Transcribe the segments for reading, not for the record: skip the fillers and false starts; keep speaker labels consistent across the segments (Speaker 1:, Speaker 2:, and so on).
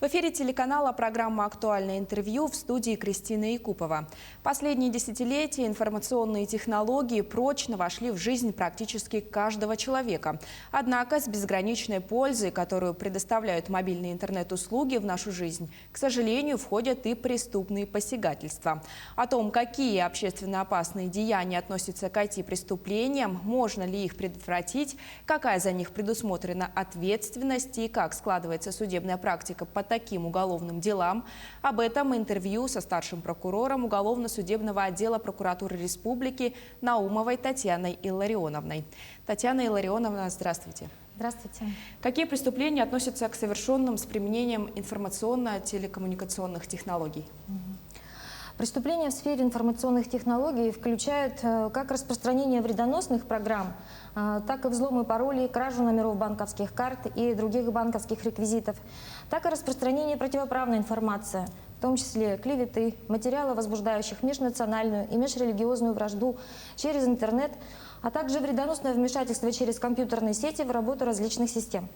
Speaker 1: эфире телеканала программа «Актуальное интервью», в студии Кристина Якупова. Последние десятилетия информационные технологии прочно вошли в жизнь практически каждого человека. Однако с безграничной пользой, которую предоставляют мобильные интернет-услуги в нашу жизнь, к сожалению, входят и преступные посягательства. О том, какие общественно опасные деяния относятся к IT-преступлениям, можно ли их предотвратить, какая за них предусмотрена ответственность и как складывается судебная практика по таким уголовным делам. Об этом интервью со старшим прокурором Уголовно-судебного отдела прокуратуры Республики Наумовой Татьяной Илларионовной. Татьяна Илларионовна, здравствуйте.
Speaker 2: Здравствуйте.
Speaker 1: Какие преступления относятся к совершенным с применением информационно-телекоммуникационных технологий?
Speaker 2: Преступления в сфере информационных технологий включают как распространение вредоносных программ, так и взломы паролей, кражу номеров банковских карт и других банковских реквизитов, так и распространение противоправной информации, в том числе клеветы, материалы, возбуждающих межнациональную и межрелигиозную вражду через интернет, а также вредоносное вмешательство через компьютерные сети в работу различных систем.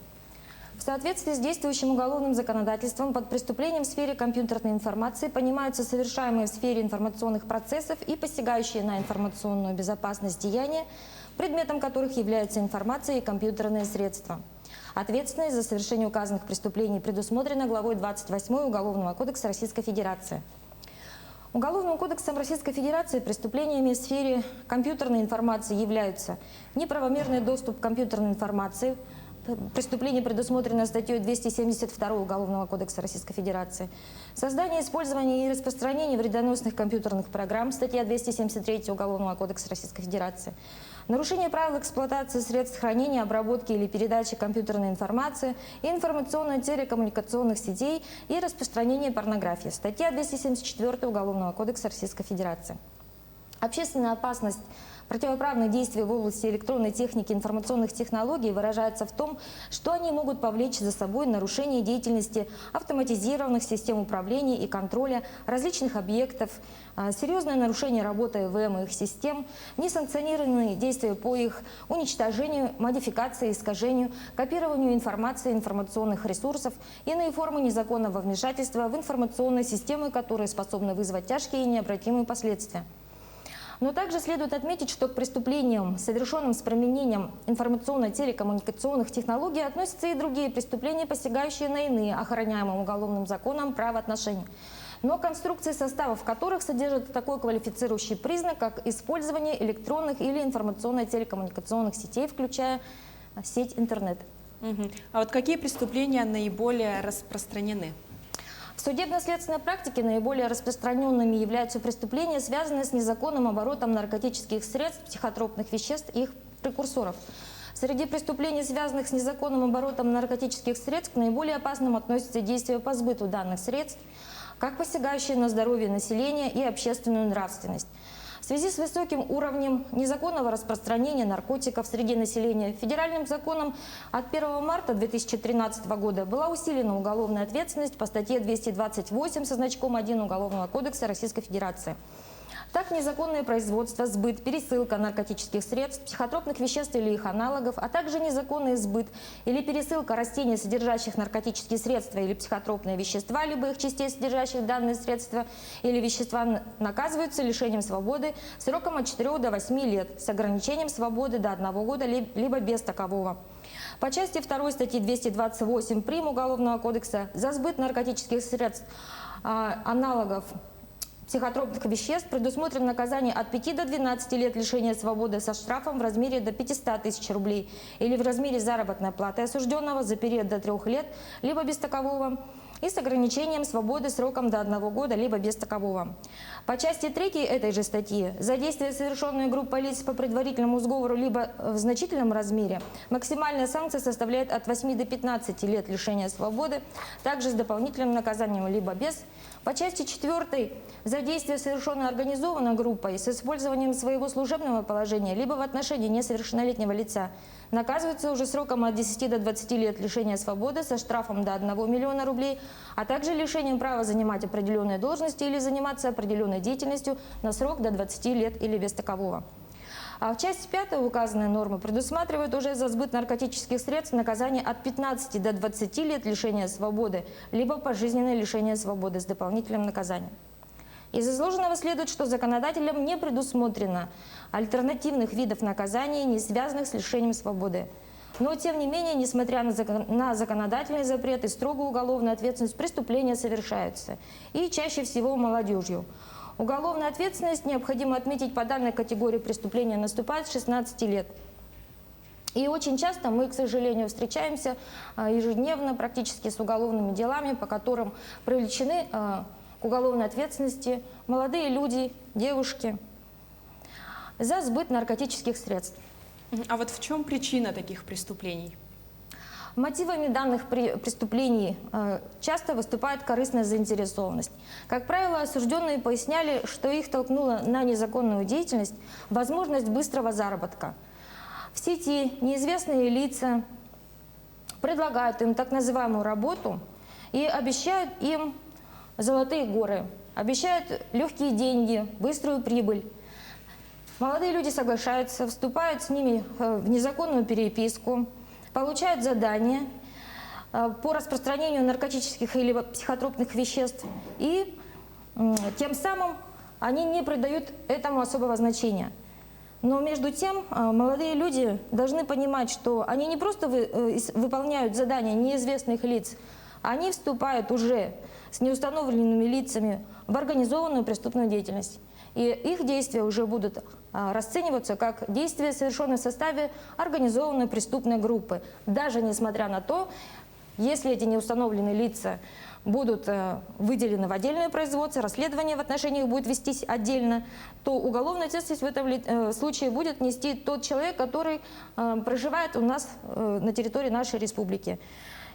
Speaker 2: В соответствии с действующим уголовным законодательством под преступлением в сфере компьютерной информации понимаются совершаемые в сфере информационных процессов и посягающие на информационную безопасность деяния, предметом которых является информация и компьютерные средства. Ответственность за совершение указанных преступлений предусмотрена главой 28 Уголовного кодекса Российской Федерации. Уголовным кодексом Российской Федерации преступлениями в сфере компьютерной информации являются неправомерный доступ к компьютерной информации. Преступление предусмотрено статьей 272 Уголовного кодекса Российской Федерации. Создание, использование и распространение вредоносных компьютерных программ, статья 273 Уголовного кодекса Российской Федерации. Нарушение правил эксплуатации средств хранения, обработки или передачи компьютерной информации и информационно-телекоммуникационных сетей и распространение порнографии, статья 274 Уголовного кодекса Российской Федерации. Общественная опасность противоправных действий в области электронной техники и информационных технологий выражается в том, что они могут повлечь за собой нарушение деятельности автоматизированных систем управления и контроля различных объектов, серьезное нарушение работы ЭВМ и их систем, несанкционированные действия по их уничтожению, модификации, искажению, копированию информации, информационных ресурсов, иные формы незаконного вмешательства в информационные системы, которые способны вызвать тяжкие и необратимые последствия. Но также следует отметить, что к преступлениям, совершенным с применением информационно-телекоммуникационных технологий, относятся и другие преступления, посягающие на иные охраняемым уголовным законом правоотношения, но конструкции составов которых содержат такой квалифицирующий признак, как использование электронных или информационно-телекоммуникационных сетей, включая сеть интернет.
Speaker 1: А вот какие преступления наиболее распространены?
Speaker 2: В судебно-следственной практике наиболее распространенными являются преступления, связанные с незаконным оборотом наркотических средств, психотропных веществ и их прекурсоров. Среди преступлений, связанных с незаконным оборотом наркотических средств, к наиболее опасным относятся действия по сбыту данных средств, как посягающие на здоровье населения и общественную нравственность. В связи с высоким уровнем незаконного распространения наркотиков среди населения федеральным законом от 1 марта 2013 года была усилена уголовная ответственность по статье 228 со значком 1 Уголовного кодекса Российской Федерации. Так, незаконное производство, сбыт, пересылка наркотических средств, психотропных веществ или их аналогов, а также незаконный сбыт или пересылка растений, содержащих наркотические средства или психотропные вещества, либо их частей, содержащих данные средства или вещества, наказываются лишением свободы сроком от 4 до 8 лет с ограничением свободы до 1 года, либо без такового. По части 2 статьи 228 прим. Уголовного кодекса за сбыт наркотических средств, аналогов психотропных веществ предусмотрено наказание от 5 до 12 лет лишения свободы со штрафом в размере до 500 тысяч рублей или в размере заработной платы осужденного за период до 3 лет, либо без такового, и с ограничением свободы сроком до 1 года, либо без такового. По части 3 этой же статьи за действия, совершенные группой лиц по предварительному сговору, либо в значительном размере, максимальная санкция составляет от 8 до 15 лет лишения свободы, также с дополнительным наказанием, либо без. По части 4 за действия, совершенные организованной группой с использованием своего служебного положения, либо в отношении несовершеннолетнего лица, наказывается уже сроком от 10 до 20 лет лишения свободы со штрафом до 1 миллиона рублей, а также лишением права занимать определенные должности или заниматься определенной деятельностью на срок до 20 лет или без такового. А в части 5 указанной нормы предусматривает уже за сбыт наркотических средств наказание от 15 до 20 лет лишения свободы, либо пожизненное лишение свободы с дополнительным наказанием. Из изложенного следует, что законодателем не предусмотрено альтернативных видов наказания, не связанных с лишением свободы. Но, тем не менее, несмотря на законодательный запрет и строгую уголовную ответственность, преступления совершаются. И чаще всего молодежью. Уголовная ответственность, необходимо отметить, по данной категории преступления наступает с 16 лет. И очень часто мы, к сожалению, встречаемся ежедневно практически с уголовными делами, по которым привлечены к уголовной ответственности молодые люди, девушки за сбыт наркотических средств.
Speaker 1: А вот в чем причина таких преступлений?
Speaker 2: Мотивами данных преступлений часто выступает корыстная заинтересованность. Как правило, осужденные поясняли, что их толкнуло на незаконную деятельность возможность быстрого заработка. В сети неизвестные лица предлагают им так называемую работу и обещают им золотые горы, обещают легкие деньги, быструю прибыль. Молодые люди соглашаются, вступают с ними в незаконную переписку, получают задания по распространению наркотических или психотропных веществ, и тем самым они не придают этому особого значения. Но между тем молодые люди должны понимать, что они не просто выполняют задания неизвестных лиц, они вступают уже с неустановленными лицами в организованную преступную деятельность. И их действия уже будут расцениваться как действия, совершенные в составе организованной преступной группы. Даже несмотря на то, если эти неустановленные лица будут выделены в отдельное производство, расследование в отношении их будет вестись отдельно, то уголовную ответственность в этом случае будет нести тот человек, который проживает у нас на территории нашей республики.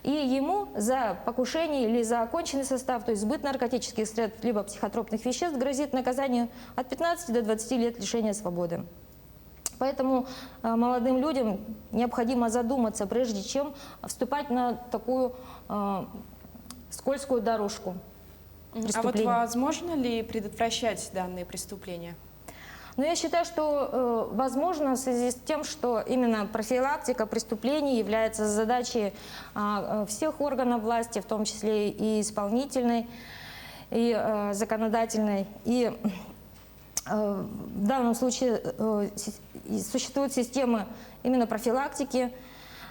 Speaker 2: И ему за покушение или за оконченный состав, то есть сбыт наркотических средств либо психотропных веществ, грозит наказание от 15 до 20 лет лишения свободы. Поэтому молодым людям необходимо задуматься, прежде чем вступать на такую скользкую дорожку преступления.
Speaker 1: А вот возможно ли предотвращать данные преступления?
Speaker 2: Но я считаю, что возможно в связи с тем, что именно профилактика преступлений является задачей всех органов власти, в том числе и исполнительной, и законодательной. И в данном случае существуют системы именно профилактики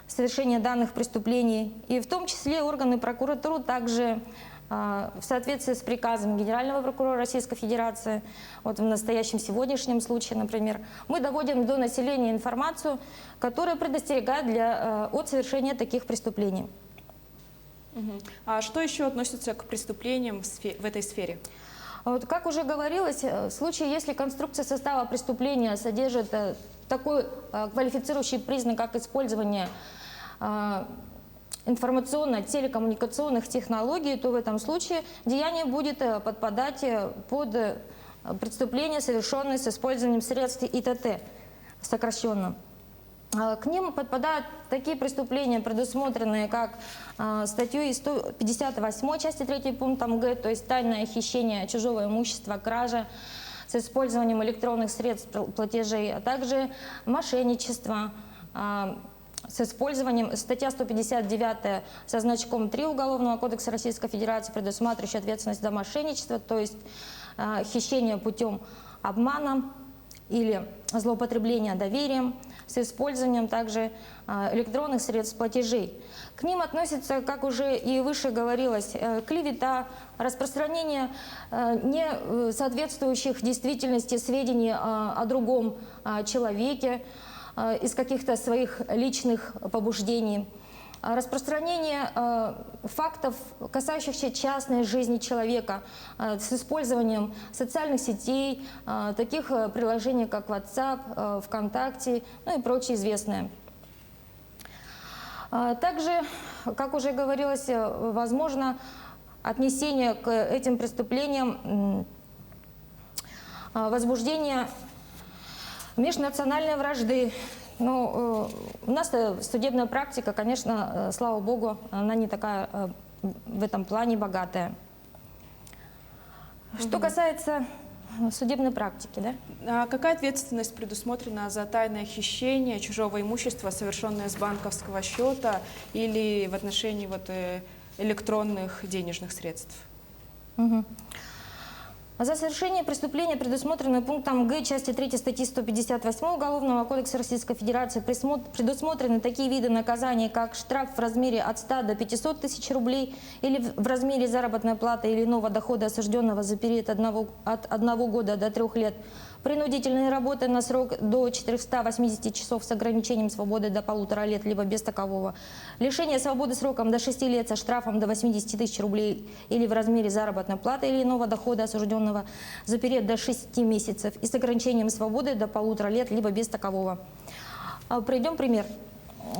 Speaker 2: совершения данных преступлений. И в том числе органы прокуратуры также в соответствии с приказом Генерального прокурора Российской Федерации, вот в настоящем сегодняшнем случае, например, мы доводим до населения информацию, которая предостерегает от совершения таких преступлений.
Speaker 1: А что еще относится к преступлениям в этой сфере?
Speaker 2: Вот, как уже говорилось, в случае, если конструкция состава преступления содержит такой квалифицирующий признак, как использование информационно-телекоммуникационных технологий, то в этом случае деяние будет подпадать под преступление, совершенное с использованием средств ИТТ сокращенно. К ним подпадают такие преступления, предусмотренные как статьей 158 части 3 пунктом Г, то есть тайное хищение чужого имущества, кража с использованием электронных средств платежей, а также мошенничество с использованием, статья 159 со значком 3 Уголовного кодекса Российской Федерации, предусматривающая ответственность за мошенничество, то есть хищение путем обмана или злоупотребления доверием, с использованием также электронных средств платежей. К ним относятся, как уже и выше говорилось, клевета, распространение не соответствующих действительности сведений о другом человеке из каких-то своих личных побуждений, распространение фактов, касающихся частной жизни человека, с использованием социальных сетей, таких приложений, как WhatsApp, ВКонтакте, ну и прочее известное. Также, как уже говорилось, возможно отнесение к этим преступлениям возбуждение межнациональной вражды. Ну, у нас судебная практика, конечно, слава богу, она не такая в этом плане богатая. Что касается судебной практики. Да?
Speaker 1: А какая ответственность предусмотрена за тайное хищение чужого имущества, совершенное с банковского счета или в отношении электронных денежных средств?
Speaker 2: Мгм. За совершение преступления, предусмотренное пунктом Г части 3 статьи 158 Уголовного кодекса Российской Федерации, предусмотрены такие виды наказаний, как штраф в размере от 100 до 500 тысяч рублей или в размере заработной платы или иного дохода осужденного за период от 1 года до 3 лет, принудительной работы на срок до 480 часов с ограничением свободы до 1,5 лет, либо без такового, лишение свободы сроком до 6 лет со штрафом до 80 тысяч рублей или в размере заработной платы или иного дохода осужденного за период до 6 месяцев и с ограничением свободы до 1,5 лет, либо без такового. Приведем пример.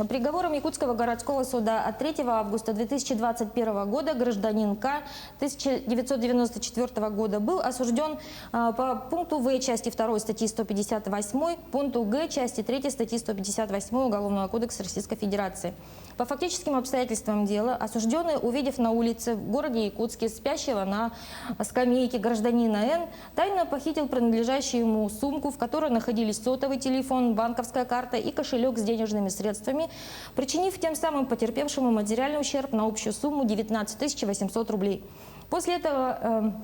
Speaker 2: Приговором Якутского городского суда от 3 августа 2021 года гражданин К. 1994 года был осужден по пункту В части 2 статьи 158, пункту Г части 3 статьи 158 Уголовного кодекса Российской Федерации. По фактическим обстоятельствам дела осужденный, увидев на улице в городе Якутске спящего на скамейке гражданина Н, тайно похитил принадлежащую ему сумку, в которой находились сотовый телефон, банковская карта и кошелек с денежными средствами, причинив тем самым потерпевшему материальный ущерб на общую сумму 19 800 рублей. После этого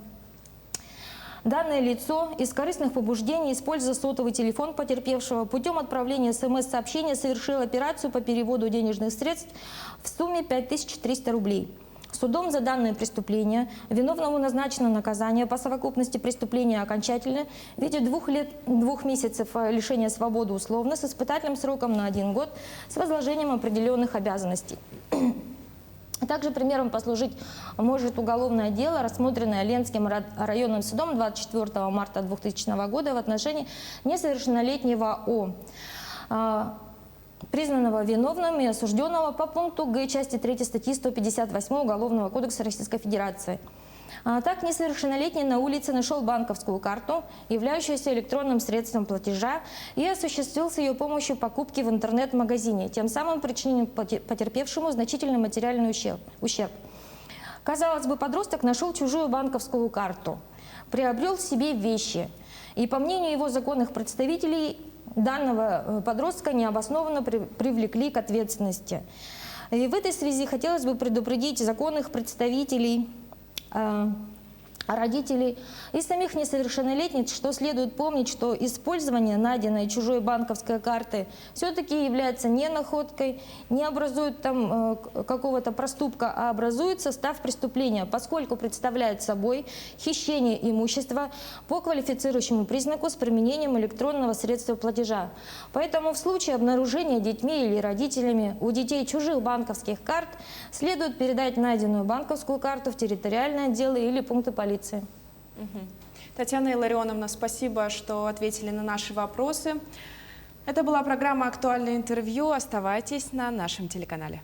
Speaker 2: данное лицо из корыстных побуждений, используя сотовый телефон потерпевшего, путем отправления СМС-сообщения совершил операцию по переводу денежных средств в сумме 5300 рублей. Судом за данное преступление виновному назначено наказание по совокупности преступления окончательно в виде 2 месяцев лишения свободы условно с испытательным сроком на 1 год с возложением определенных обязанностей. Также примером послужить может уголовное дело, рассмотренное Ленским районным судом 24 марта 2000 года в отношении несовершеннолетнего О, признанного виновным и осужденного по пункту Г части 3 статьи 158 Уголовного кодекса Российской Федерации. Так, несовершеннолетний на улице нашел банковскую карту, являющуюся электронным средством платежа, и осуществил с ее помощью покупки в интернет-магазине, тем самым причинив потерпевшему значительный материальный ущерб. Казалось бы, подросток нашел чужую банковскую карту, приобрел себе вещи, и, по мнению его законных представителей, данного подростка необоснованно привлекли к ответственности. И в этой связи хотелось бы предупредить законных представителей, родителей и самих несовершеннолетних, что следует помнить, что использование найденной чужой банковской карты все-таки является не находкой, не образует там какого-то проступка, а образует состав преступления, поскольку представляет собой хищение имущества по квалифицирующему признаку с применением электронного средства платежа. Поэтому в случае обнаружения детьми или родителями у детей чужих банковских карт следует передать найденную банковскую карту в территориальные отделы или пункты полиции.
Speaker 1: Татьяна Илларионовна, спасибо, что ответили на наши вопросы. Это была программа «Актуальное интервью». Оставайтесь на нашем телеканале.